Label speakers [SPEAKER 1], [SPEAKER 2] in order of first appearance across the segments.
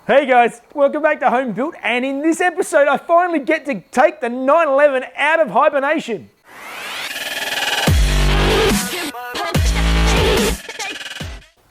[SPEAKER 1] Hey guys, welcome back to Home Built, and in this episode I finally get to take the 911 out of hibernation.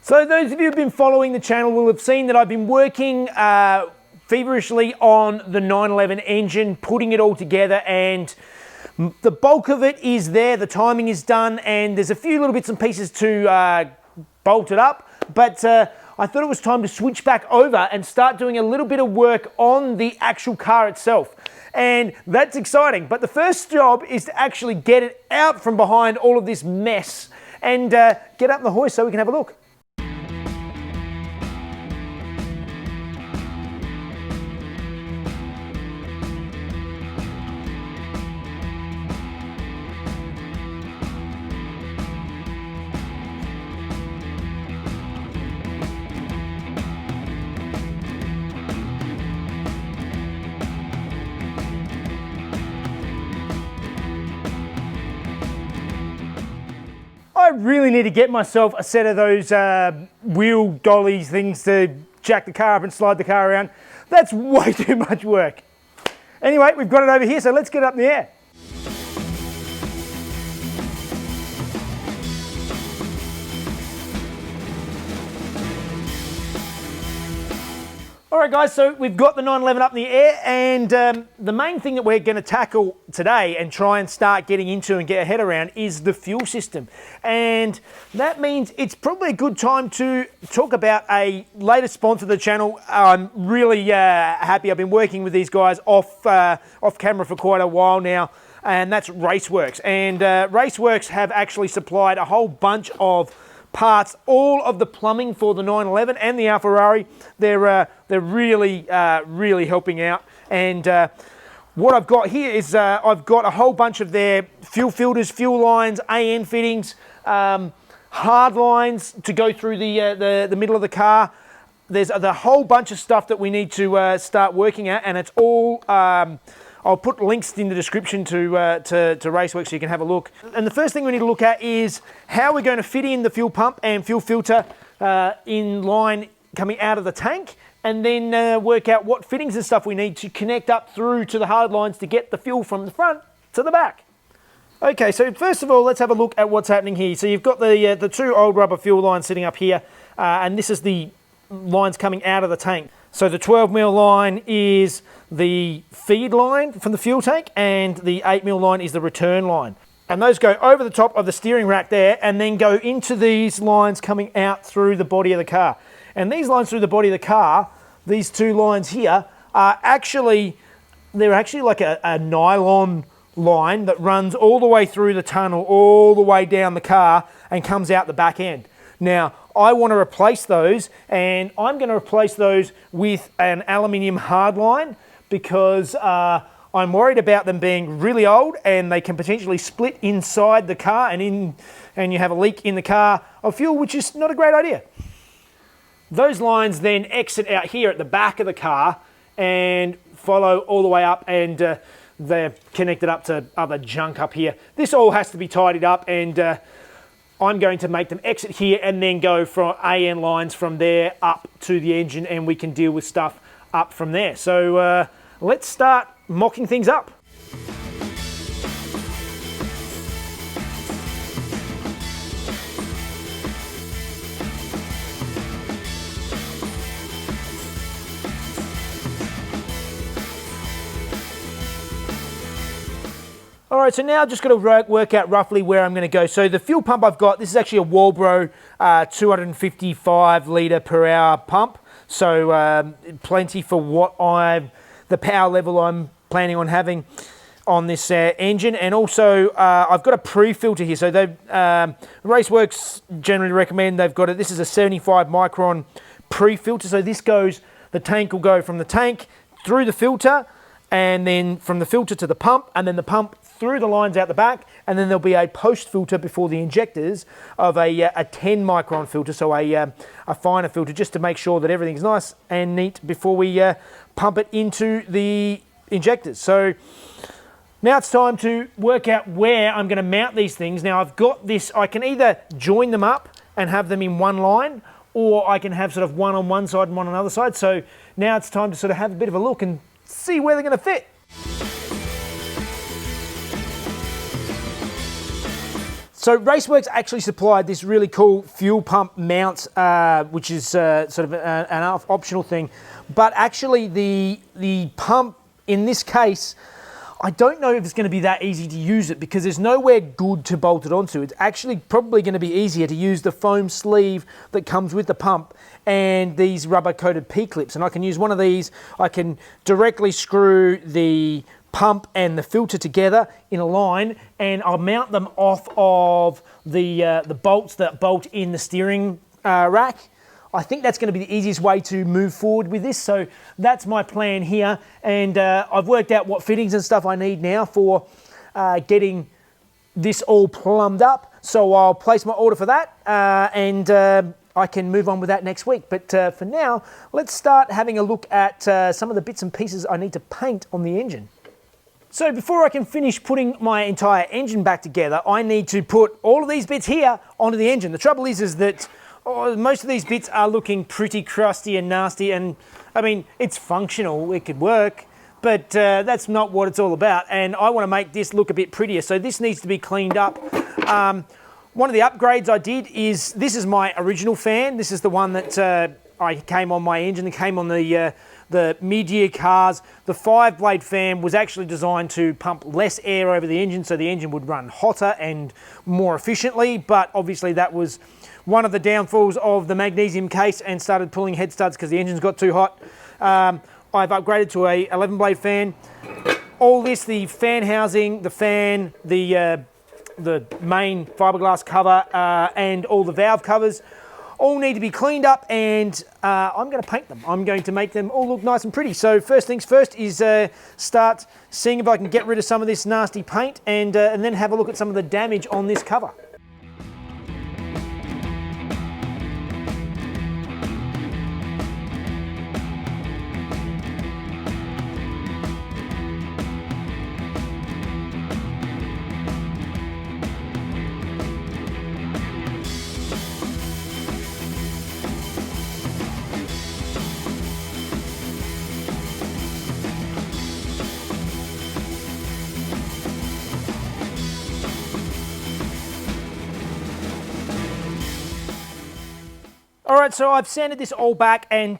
[SPEAKER 1] So those of you who've been following the channel will have seen that I've been working feverishly on the 911 engine, putting it all together, and the bulk of it is there, the timing is done, and there's a few little bits and pieces to bolt it up, but I thought it was time to switch back over and start doing a little bit of work on the actual car itself. And that's exciting. But the first job is to actually get it out from behind all of this mess and get up the hoist so we can have a look. I really need to get myself a set of those wheel dollies things to jack the car up and slide the car around. That's way too much work. Anyway, we've got it over here, so let's get it up in the air. All right guys, so we've got the 911 up in the air, and the main thing that we're going to tackle today and try and start getting into and get our head around is the fuel system. And that means it's probably a good time to talk about a latest sponsor of the channel. I'm really happy. I've been working with these guys off camera for quite a while now, and that's Raceworks. And Raceworks have actually supplied a whole bunch of parts, all of the plumbing for the 911 and the Alfa-Rari. They're really helping out. And what I've got here is I've got a whole bunch of their fuel filters, fuel lines, AN fittings, hard lines to go through the middle of the car. There's the whole bunch of stuff that we need to start working at, and it's all I'll put links in the description to Raceworks so you can have a look. And the first thing we need to look at is how we're going to fit in the fuel pump and fuel filter in line coming out of the tank, and then work out what fittings and stuff we need to connect up through to the hard lines to get the fuel from the front to the back. Okay, so first of all, let's have a look at what's happening here. So you've got the two old rubber fuel lines sitting up here, and this is the lines coming out of the tank. So the 12mm line is the feed line from the fuel tank, and the 8mm line is the return line. And those go over the top of the steering rack there and then go into these lines coming out through the body of the car. And these lines through the body of the car, these two lines here, are actually like a nylon line that runs all the way through the tunnel, all the way down the car and comes out the back end. Now, I want to replace those, and I'm going to replace those with an aluminium hard line because I'm worried about them being really old and they can potentially split inside the car and you have a leak in the car of fuel, which is not a great idea. Those lines then exit out here at the back of the car and follow all the way up, and they're connected up to other junk up here. This all has to be tidied up, and I'm going to make them exit here and then go from AN lines from there up to the engine, and we can deal with stuff up from there. So let's start mocking things up. All right, so now I've just got to work out roughly where I'm going to go. So the fuel pump I've got, this is actually a Walbro 255 litre per hour pump. So plenty for the power level I'm planning on having on this engine. And also I've got a pre-filter here. So Raceworks generally recommend this is a 75 micron pre-filter. So the tank will go from the tank through the filter, and then from the filter to the pump, and then the pump through the lines out the back, and then there'll be a post filter before the injectors of a 10 micron filter, so a finer filter, just to make sure that everything's nice and neat before we pump it into the injectors. So now it's time to work out where I'm going to mount these things. Now I've got this, I can either join them up and have them in one line, or I can have sort of one on one side and one on the other side. So now it's time to sort of have a bit of a look and see where they're going to fit. So Raceworks actually supplied this really cool fuel pump mount, which is sort of an optional thing. But actually the pump in this case, I don't know if it's going to be that easy to use it because there's nowhere good to bolt it onto. It's actually probably going to be easier to use the foam sleeve that comes with the pump and these rubber coated P-clips. And I can use one of these. I can directly screw the pump and the filter together in a line, and I'll mount them off of the bolts that bolt in the steering rack. I think that's going to be the easiest way to move forward with this. So that's my plan here, and I've worked out what fittings and stuff I need now for getting this all plumbed up. So I'll place my order for that, and I can move on with that next week. But for now, let's start having a look at some of the bits and pieces I need to paint on the engine. So before I can finish putting my entire engine back together, I need to put all of these bits here onto the engine. The trouble is that most of these bits are looking pretty crusty and nasty, and I mean, it's functional, it could work, but that's not what it's all about, and I want to make this look a bit prettier, so this needs to be cleaned up. One of the upgrades I did is, this is my original fan. This is the one that I came on my engine, that came on the mid-year cars. The 5-blade fan was actually designed to pump less air over the engine so the engine would run hotter and more efficiently, but obviously that was one of the downfalls of the magnesium case and started pulling head studs because the engine's got too hot. I've upgraded to a 11-blade fan. All this, the fan housing, the fan, the main fiberglass cover, and all the valve covers all need to be cleaned up, and I'm going to paint them. I'm going to make them all look nice and pretty. So first things first is start seeing if I can get rid of some of this nasty paint, and then have a look at some of the damage on this cover. All right, so I've sanded this all back and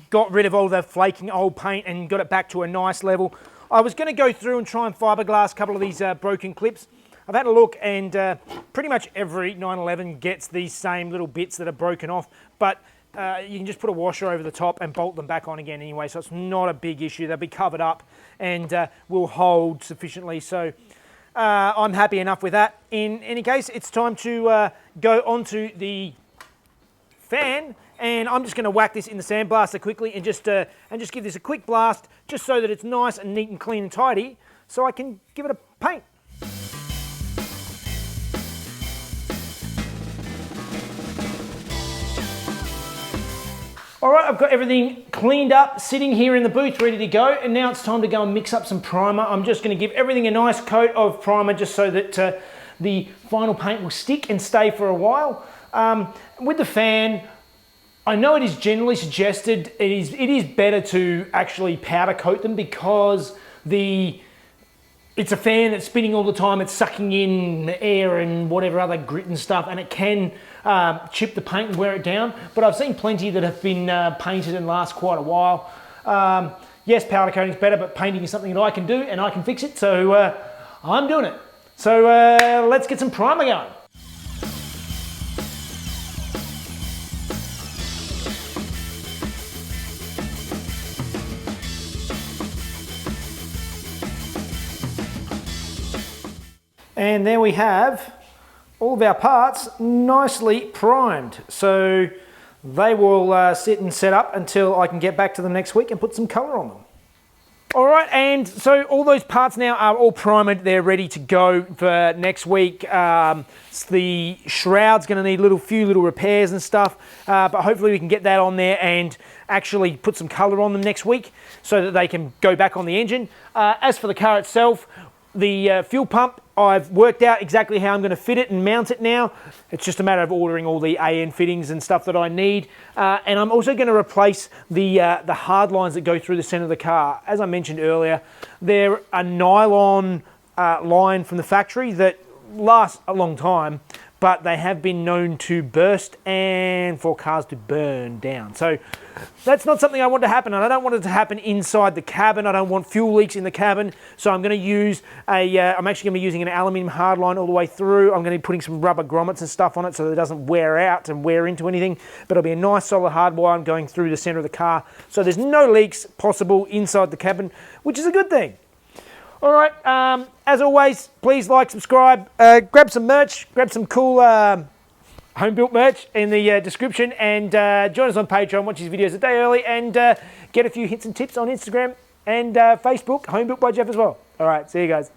[SPEAKER 1] got rid of all the flaking old paint and got it back to a nice level. I was going to go through and try and fiberglass a couple of these broken clips. I've had a look, and pretty much every 911 gets these same little bits that are broken off, but you can just put a washer over the top and bolt them back on again anyway, so it's not a big issue. They'll be covered up and will hold sufficiently, so I'm happy enough with that. In any case, it's time to go onto the fan, and I'm just going to whack this in the sandblaster quickly and just give this a quick blast, just so that it's nice and neat and clean and tidy, so I can give it a paint. All right, I've got everything cleaned up, sitting here in the booth, ready to go, and now it's time to go and mix up some primer. I'm just going to give everything a nice coat of primer just so that the final paint will stick and stay for a while. With the fan, I know it is generally suggested, it is better to actually powder coat them because it's a fan that's spinning all the time, it's sucking in air and whatever other grit and stuff, and it can chip the paint and wear it down. But I've seen plenty that have been painted and last quite a while. Yes, powder coating is better, but painting is something that I can do and I can fix it, so I'm doing it. So let's get some primer going. And there we have all of our parts nicely primed. So they will sit and set up until I can get back to them next week and put some colour on them. All right, and so all those parts now are all primed. They're ready to go for next week. The shroud's going to need a few little repairs and stuff, but hopefully we can get that on there and actually put some colour on them next week so that they can go back on the engine. As for the car itself, the fuel pump I've worked out exactly how I'm going to fit it and mount it now. It's just a matter of ordering all the AN fittings and stuff that I need. And I'm also going to replace the hard lines that go through the center of the car. As I mentioned earlier, they're a nylon line from the factory that lasts a long time, but they have been known to burst and for cars to burn down. So that's not something I want to happen, and I don't want it to happen inside the cabin. I don't want fuel leaks in the cabin, so I'm going to use I'm actually going to be using an aluminium hardline all the way through. I'm going to be putting some rubber grommets and stuff on it so that it doesn't wear out and wear into anything, but it'll be a nice solid hard wire going through the center of the car, so there's no leaks possible inside the cabin, which is a good thing. All right, as always, please like, subscribe, grab some merch, grab some cool home built merch in the description, and join us on Patreon, watch these videos a day early, and get a few hints and tips on Instagram and Facebook, Home Built by Jeff as well. All right, see you guys.